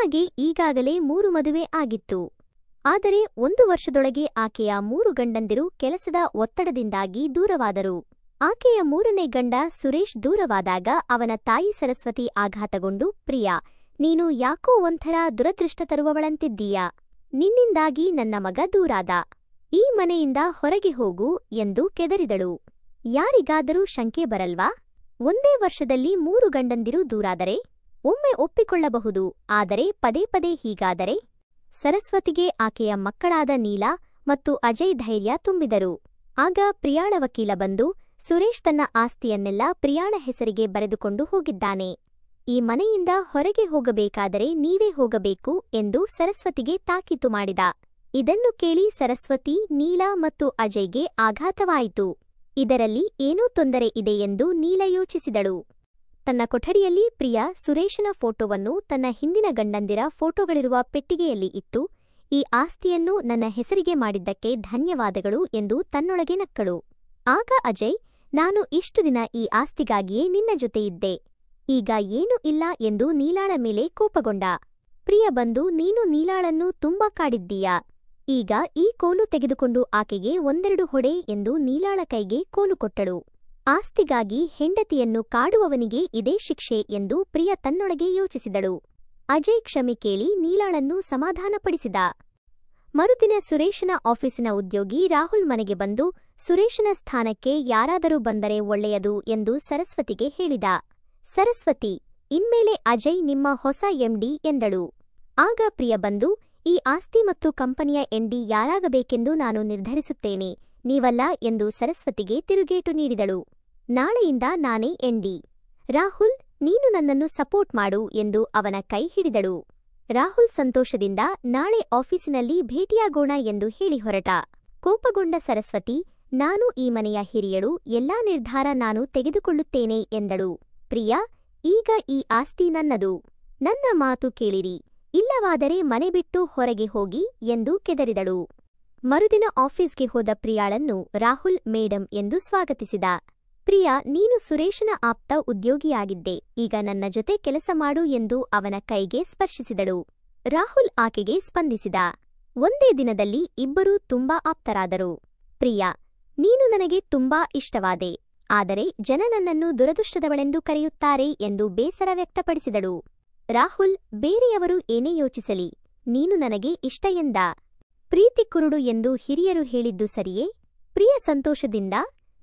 ಪ್ರಿಯಾಗೆ ಈಗಾಗಲೇ 3 ಮದುವೆ ಆಗಿತ್ತು. ಆದರೆ 1 ವರ್ಷದೊಳಗೆ ಆಕೆಯ 3 ಗಂಡಂದಿರು ಕೆಲಸದ ಒತ್ತಡದಿಂದಾಗಿ ದೂರವಾದರು. ಆಕೆಯ 3ನೇ ಗಂಡ ಸುರೇಶ್ ದೂರವಾದಾಗ ಅವನ ತಾಯಿ ಸರಸ್ವತಿ ಆಘಾತಗೊಂಡು, ಪ್ರಿಯಾ, ನೀನು ಯಾಕೋ ಒಂಥರ ದುರದೃಷ್ಟ ತರುವವಳಂತಿದ್ದೀಯಾ? ನಿನ್ನಿಂದಾಗಿ ನನ್ನ ಮಗ ದೂರಾದ. ಈ ಮನೆಯಿಂದ ಹೊರಗೆ ಹೋಗು ಎಂದು ಕೆದರಿದಳು. ಯಾರಿಗಾದರೂ ಶಂಕೆ ಬರಲ್ವಾ? ಒಂದೇ ವರ್ಷದಲ್ಲಿ 3 ಗಂಡಂದಿರು ದೂರಾದರೆ ಒಮ್ಮೆ ಒಪ್ಪಿಕೊಳ್ಳಬಹುದು, ಆದರೆ ಪದೇ ಪದೇ ಹೀಗಾದರೆ? ಸರಸ್ವತಿಗೆ ಆಕೆಯ ಮಕ್ಕಳಾದ ನೀಲಾ ಮತ್ತು ಅಜಯ್ ಧೈರ್ಯ ತುಂಬಿದರು. ಆಗ ಪ್ರಿಯಾಳ ವಕೀಲ ಬಂದು, ಸುರೇಶ್ ತನ್ನ ಆಸ್ತಿಯನ್ನೆಲ್ಲ ಪ್ರಿಯಾಳ ಹೆಸರಿಗೆ ಬರೆದುಕೊಂಡು ಹೋಗಿದ್ದಾನೆ. ಈ ಮನೆಯಿಂದ ಹೊರಗೆ ಹೋಗಬೇಕಾದರೆ ನೀವೇ ಹೋಗಬೇಕು ಎಂದು ಸರಸ್ವತಿಗೆ ತಾಕೀತು ಮಾಡಿದ. ಇದನ್ನು ಕೇಳಿ ಸರಸ್ವತಿ, ನೀಲಾ ಮತ್ತು ಅಜಯ್ಗೆ ಆಘಾತವಾಯಿತು. ಇದರಲ್ಲಿ ಏನೋ ತೊಂದರೆ ಇದೆ ಎಂದು ನೀಲಾ ಯೋಚಿಸಿದಳು. ತನ್ನ ಕೊಠಡಿಯಲ್ಲಿ ಪ್ರಿಯಾ ಸುರೇಶನ ಫೋಟೋವನ್ನು ತನ್ನ ಹಿಂದಿನ ಗಂಡಂದಿರ ಫೋಟೋಗಳಿರುವ ಪೆಟ್ಟಿಗೆಯಲ್ಲಿ ಇಟ್ಟು, ಈ ಆಸ್ತಿಯನ್ನು ನನ್ನ ಹೆಸರಿಗೆ ಮಾಡಿದ್ದಕ್ಕೆ ಧನ್ಯವಾದಗಳು ಎಂದು ತನ್ನೊಳಗೆ ನಕ್ಕಳು. ಆಗ ಅಜಯ್, ನಾನು ಇಷ್ಟು ದಿನ ಈ ಆಸ್ತಿಗಾಗಿಯೇ ನಿನ್ನ ಜೊತೆ ಇದ್ದೆ, ಈಗ ಏನೂ ಇಲ್ಲ ಎಂದು ನೀಲಾಳ ಮೇಲೆ ಕೋಪಗೊಂಡ. ಪ್ರಿಯ ಬಂದು, ನೀನು ನೀಲಾಳನ್ನು ತುಂಬಾ ಕಾಡಿದ್ದೀಯಾ, ಈಗ ಈ ಕೋಲು ತೆಗೆದುಕೊಂಡು ಆಕೆಗೆ ಒಂದೆರಡು ಹೊಡೆ ಎಂದು ನೀಲಾಳ ಕೈಗೆ ಕೋಲು ಕೊಟ್ಟಳು. ಆಸ್ತಿಗಾಗಿ ಹೆಂಡತಿಯನ್ನು ಕಾಡುವವನಿಗೆ ಇದೇ ಶಿಕ್ಷೆ ಎಂದು ಪ್ರಿಯ ತನ್ನೊಳಗೆ ಯೋಚಿಸಿದಳು. ಅಜಯ್ ಕ್ಷಮೆ ಕೇಳಿ ನೀಲಾಳನ್ನು ಸಮಾಧಾನಪಡಿಸಿದ. ಮರುದಿನ ಸುರೇಶನ ಆಫೀಸಿನ ಉದ್ಯೋಗಿ ರಾಹುಲ್ ಮನೆಗೆ ಬಂದು, ಸುರೇಶನ ಸ್ಥಾನಕ್ಕೆ ಯಾರಾದರೂ ಬಂದರೆ ಒಳ್ಳೆಯದು ಎಂದು ಸರಸ್ವತಿಗೆ ಹೇಳಿದ. ಸರಸ್ವತಿ, ಇನ್ಮೇಲೆ ಅಜಯ್ ನಿಮ್ಮ ಹೊಸ ಎಂಡಿ ಎಂದಳು. ಆಗ ಪ್ರಿಯ ಬಂದು, ಈ ಆಸ್ತಿ ಮತ್ತು ಕಂಪನಿಯ ಎಂಡಿ ಯಾರಾಗಬೇಕೆಂದು ನಾನು ನಿರ್ಧರಿಸುತ್ತೇನೆ, ನೀವಲ್ಲ ಎಂದು ಸರಸ್ವತಿಗೆ ತಿರುಗೇಟು ನೀಡಿದಳು. ನಾಳೆಯಿಂದ ನಾನೇ ಎಂಡಿ. ರಾಹುಲ್, ನೀನು ನನ್ನನ್ನು ಸಪೋರ್ಟ್ ಮಾಡು ಎಂದು ಅವನ ಕೈ ಹಿಡಿದಳು. ರಾಹುಲ್ ಸಂತೋಷದಿಂದ ನಾಳೆ ಆಫೀಸಿನಲ್ಲಿ ಭೇಟಿಯಾಗೋಣ ಎಂದು ಹೇಳಿ ಹೊರಟ. ಕೋಪಗೊಂಡ ಸರಸ್ವತಿ, ನಾನು ಈ ಮನೆಯ ಹಿರಿಯಳು, ಎಲ್ಲಾ ನಿರ್ಧಾರ ನಾನು ತೆಗೆದುಕೊಳ್ಳುತ್ತೇನೆ ಎಂದಳು. ಪ್ರಿಯಾ, ಈಗ ಈ ಆಸ್ತಿ ನನ್ನದು, ನನ್ನ ಮಾತು ಕೇಳಿರಿ, ಇಲ್ಲವಾದರೆ ಮನೆ ಬಿಟ್ಟು ಹೊರಗೆ ಹೋಗಿ ಎಂದು ಕೆದರಿದಳು. ಮರುದಿನ ಆಫೀಸ್ಗೆ ಹೋದ ಪ್ರಿಯಾಳನ್ನು ರಾಹುಲ್ ಮೇಡಂ ಎಂದು ಸ್ವಾಗತಿಸಿದ. ಪ್ರಿಯಾ, ನೀನು ಸುರೇಶನ ಆಪ್ತ ಉದ್ಯೋಗಿಯಾಗಿದ್ದೆ, ಈಗ ನನ್ನ ಜೊತೆ ಕೆಲಸ ಮಾಡು ಎಂದು ಅವನ ಕೈಗೆ ಸ್ಪರ್ಶಿಸಿದಳು. ರಾಹುಲ್ ಆಕೆಗೆ ಸ್ಪಂದಿಸಿದ. ಒಂದೇ ದಿನದಲ್ಲಿ ಇಬ್ಬರೂ ತುಂಬಾ ಆಪ್ತರಾದರು. ಪ್ರಿಯಾ, ನೀನು ನನಗೆ ತುಂಬಾ ಇಷ್ಟವಾದೆ, ಆದರೆ ಜನ ನನ್ನನ್ನು ದುರದೃಷ್ಟದವಳೆಂದು ಕರೆಯುತ್ತಾರೆ ಎಂದು ಬೇಸರ ವ್ಯಕ್ತಪಡಿಸಿದಳು. ರಾಹುಲ್, ಬೇರೆಯವರು ಏನೇ ಯೋಚಿಸಲಿ, ನೀನು ನನಗೆ ಇಷ್ಟ ಎಂದ. ಪ್ರೀತಿ ಕುರುಡು ಎಂದು ಹಿರಿಯರು ಹೇಳಿದ್ದು ಸರಿಯೇ? ಪ್ರಿಯ ಸಂತೋಷದಿಂದ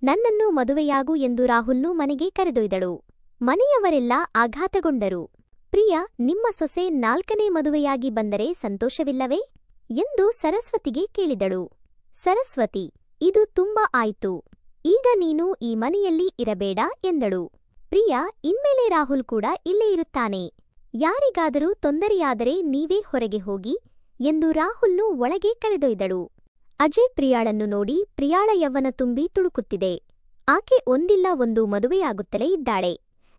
ನನ್ನನ್ನು ಮದುವೆಯಾಗು ಎಂದು ರಾಹುಲ್ನು ಮನೆಗೆ ಕರೆದೊಯ್ದಳು. ಮನೆಯವರೆಲ್ಲ ಆಘಾತಗೊಂಡರು. ಪ್ರಿಯ, ನಿಮ್ಮ ಸೊಸೆ 4ನೇ ಮದುವೆಯಾಗಿ ಬಂದರೆ ಸಂತೋಷವಿಲ್ಲವೇ ಎಂದು ಸರಸ್ವತಿಗೆ ಕೇಳಿದಳು. ಸರಸ್ವತಿ, ಇದು ತುಂಬಾ ಆಯ್ತು, ಈಗ ನೀನು ಈ ಮನೆಯಲ್ಲಿ ಇರಬೇಡ ಎಂದಳು. ಪ್ರಿಯ, ಇನ್ಮೇಲೆ ರಾಹುಲ್ ಕೂಡ ಇಲ್ಲೇ ಇರುತ್ತಾನೆ, ಯಾರಿಗಾದರೂ ತೊಂದರೆಯಾದರೆ ನೀವೇ ಹೊರಗೆ ಹೋಗಿ ಎಂದು ರಾಹುಲ್ನು ಒಳಗೆ ಕರೆದೊಯ್ದಳು. ಅಜಯ್ ಪ್ರಿಯಾಳನ್ನು ನೋಡಿ ಪ್ರಿಯಾಳ ಯವ್ವನ ತುಂಬಿ ತುಳುಕುತ್ತಿದೆ. ಆಕೆ ಒಂದಿಲ್ಲ ಒಂದು ಮದುವೆಯಾಗುತ್ತಲೇ ಇದ್ದಾಳೆ.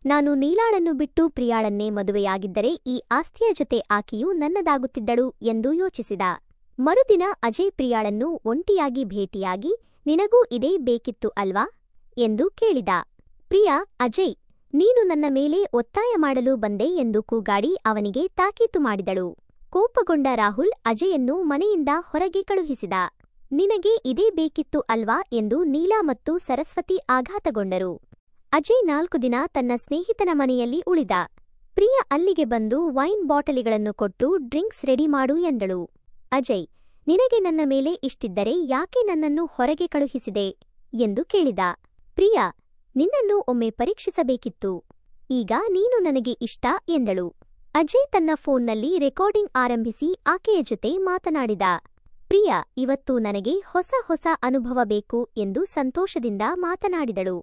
ನಾನು ನೀಲಾಳನ್ನು ಬಿಟ್ಟು ಪ್ರಿಯಾಳನ್ನೇ ಮದುವೆಯಾಗಿದ್ದರೆ ಈ ಆಸ್ತಿಯ ಜೊತೆ ಆಕೆಯೂ ನನ್ನದಾಗುತ್ತಿದ್ದಳು ಎಂದು ಯೋಚಿಸಿದ. ಮರುದಿನ ಅಜಯ್ ಪ್ರಿಯಾಳನ್ನು ಒಂಟಿಯಾಗಿ ಭೇಟಿಯಾಗಿ, ನಿನಗೂ ಇದೇ ಬೇಕಿತ್ತು ಅಲ್ವಾ ಎಂದು ಕೇಳಿದ. ಪ್ರಿಯಾ, ಅಜಯ್, ನೀನು ನನ್ನ ಮೇಲೆ ಒತ್ತಾಯ ಮಾಡಲು ಬಂದೆ ಎಂದು ಕೂಗಾಡಿ ಅವನಿಗೆ ತಾಕೀತು ಮಾಡಿದಳು. ಕೋಪಗೊಂಡ ರಾಹುಲ್ ಅಜಯನ್ನು ಮನೆಯಿಂದ ಹೊರಗೆ ಕಳುಹಿಸಿದ. ನಿನಗೆ ಇದೇ ಬೇಕಿತ್ತು ಅಲ್ವಾ ಎಂದು ನೀಲಾ ಮತ್ತು ಸರಸ್ವತಿ ಆಘಾತಗೊಂಡರು. ಅಜಯ್ 4 ದಿನ ತನ್ನ ಸ್ನೇಹಿತನ ಮನೆಯಲ್ಲಿ ಉಳಿದ. ಪ್ರಿಯ ಅಲ್ಲಿಗೆ ಬಂದು ವೈನ್ ಬಾಟಲಿಗಳನ್ನು ಕೊಟ್ಟು ಡ್ರಿಂಕ್ಸ್ ರೆಡಿ ಮಾಡು ಎಂದಳು. ಅಜಯ್, ನಿನಗೆ ನನ್ನ ಮೇಲೆ ಇಷ್ಟಿದ್ದರೆ ಯಾಕೆ ನನ್ನನ್ನು ಹೊರಗೆ ಕಳುಹಿಸಿದೆ ಎಂದು ಕೇಳಿದ. ಪ್ರಿಯ, ನಿನ್ನನ್ನು ಒಮ್ಮೆ ಪರೀಕ್ಷಿಸಬೇಕಿತ್ತು, ಈಗ ನೀನು ನನಗೆ ಇಷ್ಟ ಎಂದಳು. ಅಜಯ್ ತನ್ನ ಫೋನ್ನಲ್ಲಿ ರೆಕಾರ್ಡಿಂಗ್ ಆರಂಭಿಸಿ ಆಕೆಯ ಜೊತೆ ಮಾತನಾಡಿದ. ಪ್ರಿಯ, ಇವತ್ತು ನನಗೆ ಹೊಸ ಅನುಭವ ಬೇಕು ಎಂದು ಸಂತೋಷದಿಂದ ಮಾತನಾಡಿದಳು.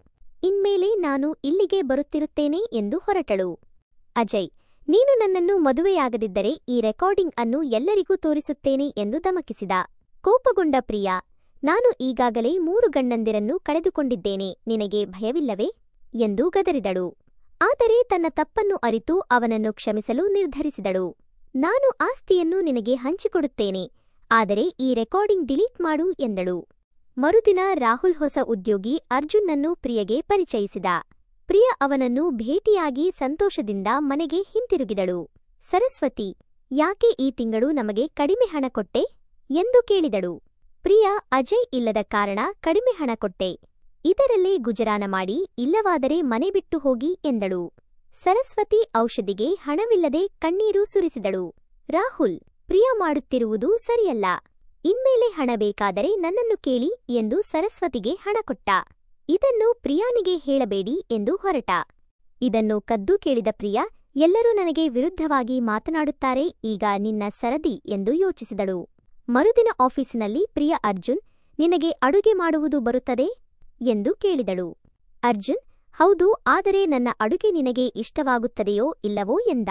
ಇನ್ಮೇಲೆ ನಾನು ಇಲ್ಲಿಗೆ ಬರುತ್ತಿರುತ್ತೇನೆ ಎಂದು ಹೊರಟಳು. ಅಜಯ್, ನೀನು ನನ್ನನ್ನು ಮದುವೆಯಾಗದಿದ್ದರೆ ಈ ರೆಕಾರ್ಡಿಂಗ್ ಅನ್ನು ಎಲ್ಲರಿಗೂ ತೋರಿಸುತ್ತೇನೆ ಎಂದು ಧಮಕಿಸಿದ. ಕೋಪಗೊಂಡ ಪ್ರಿಯಾ, ನಾನು ಈಗಾಗಲೇ 3 ಗಂಡಂದಿರನ್ನು ಕಳೆದುಕೊಂಡಿದ್ದೇನೆ, ನಿನಗೆ ಭಯವಿಲ್ಲವೇ ಎಂದು ಗದರಿದಳು. ಆದರೆ ತನ್ನ ತಪ್ಪನ್ನು ಅರಿತು ಅವನನ್ನು ಕ್ಷಮಿಸಲು ನಿರ್ಧರಿಸಿದಳು. ನಾನು ಆಸ್ತಿಯನ್ನು ನಿನಗೆ ಹಂಚಿಕೊಡುತ್ತೇನೆ, ಆದರೆ ಈ ರೆಕಾರ್ಡಿಂಗ್ ಡಿಲೀಟ್ ಮಾಡು ಎಂದಳು. ಮರುದಿನ ರಾಹುಲ್ ಹೊಸ ಉದ್ಯೋಗಿ ಅರ್ಜುನ್ನನ್ನು ಪ್ರಿಯಗೆ ಪರಿಚಯಿಸಿದ. ಪ್ರಿಯ ಅವನನ್ನು ಭೇಟಿಯಾಗಿ ಸಂತೋಷದಿಂದ ಮನೆಗೆ ಹಿಂತಿರುಗಿದಳು. ಸರಸ್ವತಿ, ಯಾಕೆ ಈ ತಿಂಗಳು ನಮಗೆ ಕಡಿಮೆ ಹಣ ಕೊಟ್ಟೆ ಎಂದು ಕೇಳಿದಳು. ಪ್ರಿಯಾ ಅಜಯ್ ಇಲ್ಲದ ಕಾರಣ ಕಡಿಮೆ ಹಣ ಕೊಟ್ಟೆ. ಇದರಲ್ಲೇ ಗುಜರಾನ ಮಾಡಿ, ಇಲ್ಲವಾದರೆ ಮನೆ ಬಿಟ್ಟು ಹೋಗಿ ಎಂದಳು. ಸರಸ್ವತಿ ಔಷಧಿಗೆ ಹಣವಿಲ್ಲದೆ ಕಣ್ಣೀರು ಸುರಿಸಿದಳು. ರಾಹುಲ್, ಪ್ರಿಯಾ ಮಾಡುತ್ತಿರುವುದು ಸರಿಯಲ್ಲ. ಇನ್ಮೇಲೆ ಹಣ ಬೇಕಾದರೆ ನನ್ನನ್ನು ಕೇಳಿ ಎಂದು ಸರಸ್ವತಿಗೆ ಹಣ ಕೊಟ್ಟ. ಇದನ್ನು ಪ್ರಿಯಾನಿಗೆ ಹೇಳಬೇಡಿ ಎಂದು ಹೊರಟ. ಇದನ್ನು ಕದ್ದು ಕೇಳಿದ ಪ್ರಿಯಾ, ಎಲ್ಲರೂ ನನಗೆ ವಿರುದ್ಧವಾಗಿ ಮಾತನಾಡುತ್ತಾರೆ, ಈಗ ನಿನ್ನ ಸರದಿ ಎಂದು ಯೋಚಿಸಿದಳು. ಮರುದಿನ ಆಫೀಸಿನಲ್ಲಿ ಪ್ರಿಯಾ ಅರ್ಜುನ್, ನಿನಗೆ ಅಡುಗೆ ಮಾಡುವುದು ಬರುತ್ತದೆ ಎಂದು ಕೇಳಿದಳು. ಅರ್ಜುನ್, ಹೌದು, ಆದರೆ ನನ್ನ ಅಡುಗೆ ನಿನಗೆ ಇಷ್ಟವಾಗುತ್ತದೆಯೋ ಇಲ್ಲವೋ ಎಂದ.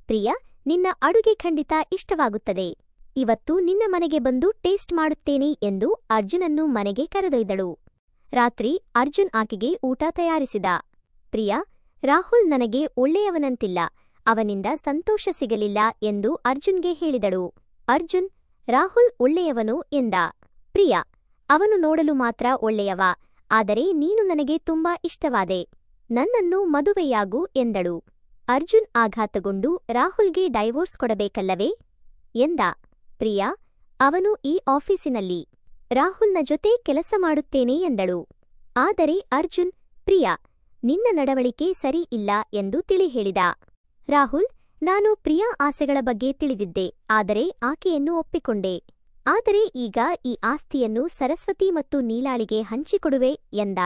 ಪ್ರಿಯಾ, ನಿನ್ನ ಅಡುಗೆ ಖಂಡಿತ ಇಷ್ಟವಾಗುತ್ತದೆ. ಇವತ್ತು ನಿನ್ನ ಮನೆಗೆ ಬಂದು ಟೇಸ್ಟ್ ಮಾಡುತ್ತೇನೆ ಎಂದು ಅರ್ಜುನನ್ನು ಮನೆಗೆ ಕರೆದೊಯ್ದಳು. ರಾತ್ರಿ ಅರ್ಜುನ್ ಆಕೆಗೆ ಊಟ ತಯಾರಿಸಿದ. ಪ್ರಿಯಾ, ರಾಹುಲ್ ನನಗೆ ಒಳ್ಳೆಯವನಂತಿಲ್ಲ, ಅವನಿಂದ ಸಂತೋಷ ಸಿಗಲಿಲ್ಲ ಎಂದು ಅರ್ಜುನ್ಗೆ ಹೇಳಿದಳು. ಅರ್ಜುನ್, ರಾಹುಲ್ ಒಳ್ಳೆಯವನು ಎಂದ. ಪ್ರಿಯಾ, ಅವನು ನೋಡಲು ಮಾತ್ರ ಒಳ್ಳೆಯವ, ಆದರೆ ನೀನು ನನಗೆ ತುಂಬಾ ಇಷ್ಟವಾದೆ, ನನ್ನನ್ನು ಮದುವೆಯಾಗು ಎಂದಳು. ಅರ್ಜುನ್ ಆಘಾತಗೊಂಡು, ರಾಹುಲ್ಗೆ ಡೈವೋರ್ಸ್ ಕೊಡಬೇಕಲ್ಲವೇ ಎಂದ. ಪ್ರಿಯಾ, ಅವನು ಈ ಆಫೀಸಿನಲ್ಲಿ ರಾಹುಲ್ನ ಜೊತೆ ಕೆಲಸ ಮಾಡುತ್ತೇನೆ ಎಂದಳು. ಆದರೆ ಅರ್ಜುನ್, ಪ್ರಿಯಾ, ನಿನ್ನ ನಡವಳಿಕೆ ಸರಿ ಇಲ್ಲ ಎಂದು ತಿಳಿ ಹೇಳಿದ. ರಾಹುಲ್, ನಾನು ಪ್ರಿಯಾ ಆಸೆಗಳ ಬಗ್ಗೆ ತಿಳಿದಿದ್ದೆ, ಆದರೆ ಆಕೆಯನ್ನು ಒಪ್ಪಿಕೊಂಡೆ. ಆದರೆ ಈಗ ಈ ಆಸ್ತಿಯನ್ನು ಸರಸ್ವತಿ ಮತ್ತು ನೀಲಾಳಿಗೆ ಹಂಚಿಕೊಡುವೆ ಎಂದ.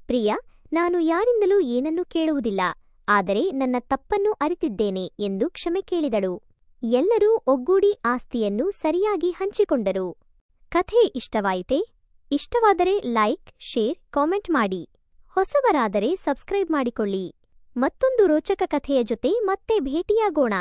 ಪ್ರಿಯಾ, ನಾನು ಯಾರಿಂದಲೂ ಏನನ್ನೂ ಕೇಳುವುದಿಲ್ಲ, ಆದರೆ ನನ್ನ ತಪ್ಪನ್ನು ಅರಿತಿದ್ದೇನೆ ಎಂದು ಕ್ಷಮೆ ಕೇಳಿದಳು. ಎಲ್ಲರೂ ಒಗ್ಗೂಡಿ ಆಸ್ತಿಯನ್ನು ಸರಿಯಾಗಿ ಹಂಚಿಕೊಂಡರು. ಕಥೆ ಇಷ್ಟವಾಯಿತೇ? ಇಷ್ಟವಾದರೆ ಲೈಕ್, ಶೇರ್, ಕಾಮೆಂಟ್ ಮಾಡಿ. ಹೊಸಬರಾದರೆ ಸಬ್ಸ್ಕ್ರೈಬ್ ಮಾಡಿಕೊಳ್ಳಿ. ಮತ್ತೊಂದು ರೋಚಕ ಕಥೆಯ ಜೊತೆ ಮತ್ತೆ ಭೇಟಿಯಾಗೋಣ.